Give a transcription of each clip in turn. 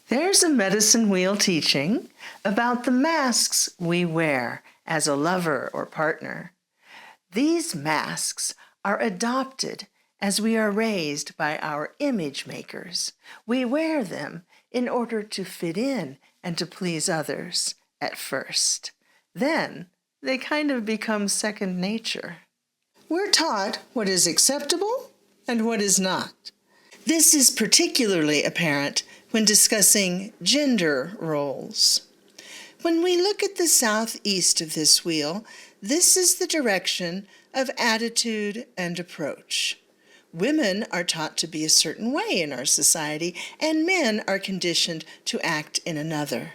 There's a medicine wheel teaching about the masks we wear as a lover or partner. These masks are adopted as we are raised by our image makers. We wear them in order to fit in and to please others at first. Then they kind of become second nature. We're taught what is acceptable and what is not. This is particularly apparent when discussing gender roles. When we look at the southeast of this wheel, this is the direction of attitude and approach. Women are taught to be a certain way in our society, and men are conditioned to act in another.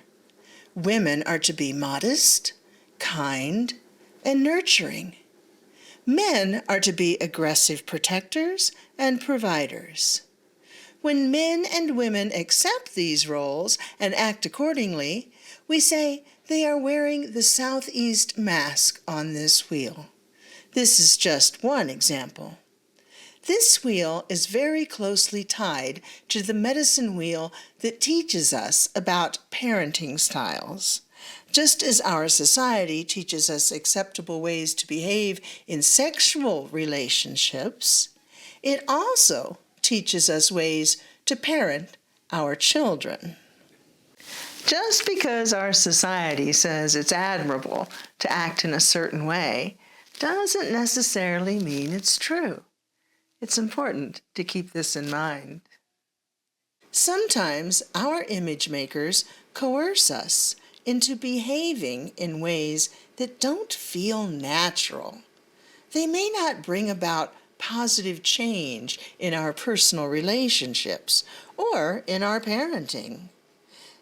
Women are to be modest, kind, and nurturing. Men are to be aggressive protectors and providers. When men and women accept these roles and act accordingly, we say they are wearing the southeast mask on this wheel. This is just one example. This wheel is very closely tied to the medicine wheel that teaches us about parenting styles. Just as our society teaches us acceptable ways to behave in sexual relationships, it also teaches us ways to parent our children. Just because our society says it's admirable to act in a certain way doesn't necessarily mean it's true. It's important to keep this in mind. Sometimes our image makers coerce us into behaving in ways that don't feel natural. They may not bring about positive change in our personal relationships or in our parenting.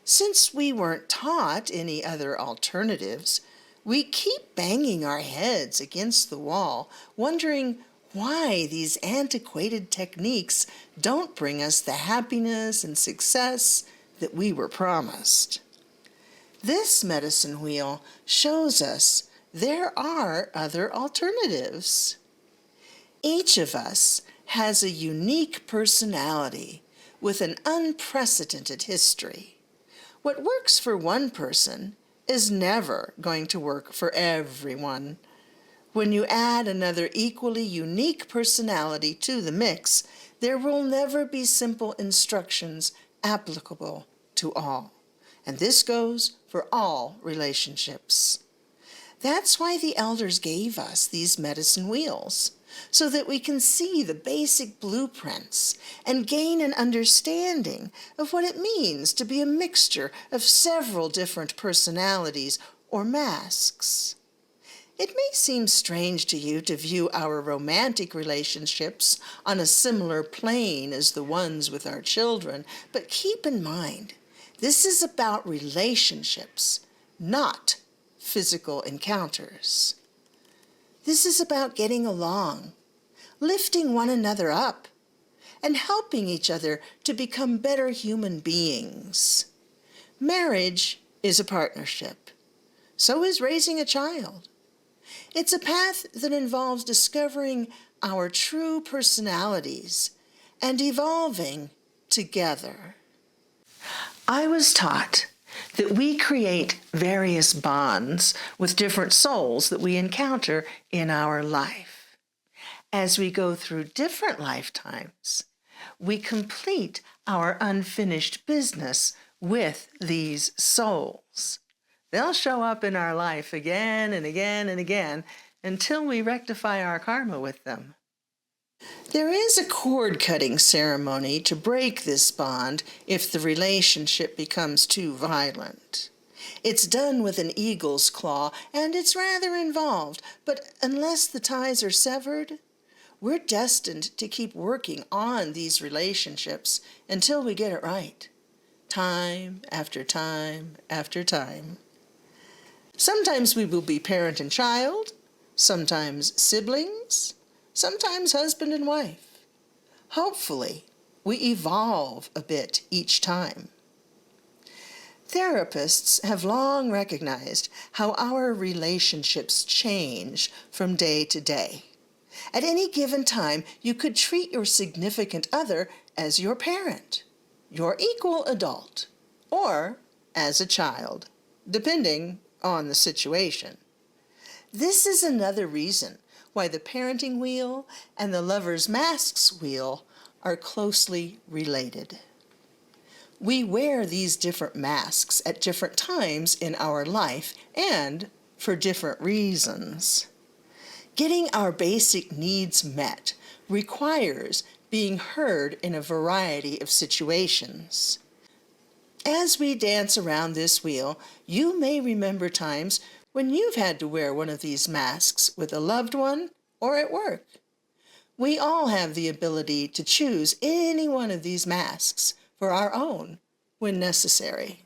Since we weren't taught any other alternatives, we keep banging our heads against the wall, wondering why these antiquated techniques don't bring us the happiness and success that we were promised. This medicine wheel shows us there are other alternatives. Each of us has a unique personality with an unprecedented history. What works for one person is never going to work for everyone. When you add another equally unique personality to the mix, there will never be simple instructions applicable to all. And this goes for all relationships. That's why the elders gave us these medicine wheels, so that we can see the basic blueprints and gain an understanding of what it means to be a mixture of several different personalities or masks. It may seem strange to you to view our romantic relationships on a similar plane as the ones with our children, but keep in mind, this is about relationships, not physical encounters. This is about getting along, lifting one another up, and helping each other to become better human beings. Marriage is a partnership. So is raising a child. It's a path that involves discovering our true personalities and evolving together. I was taught that we create various bonds with different souls that we encounter in our life. As we go through different lifetimes, we complete our unfinished business with these souls. They'll show up in our life again and again and again until we rectify our karma with them. There is a cord-cutting ceremony to break this bond if the relationship becomes too violent. It's done with an eagle's claw, and it's rather involved, but unless the ties are severed, we're destined to keep working on these relationships until we get it right, time after time after time. Sometimes we will be parent and child, sometimes siblings, sometimes husband and wife. Hopefully, we evolve a bit each time. Therapists have long recognized how our relationships change from day to day. At any given time, you could treat your significant other as your parent, your equal adult, or as a child, depending on the situation. This is another reason why the parenting wheel and the lover's masks wheel are closely related. We wear these different masks at different times in our life and for different reasons. Getting our basic needs met requires being heard in a variety of situations. As we dance around this wheel, you may remember times when you've had to wear one of these masks with a loved one or at work. We all have the ability to choose any one of these masks for our own when necessary.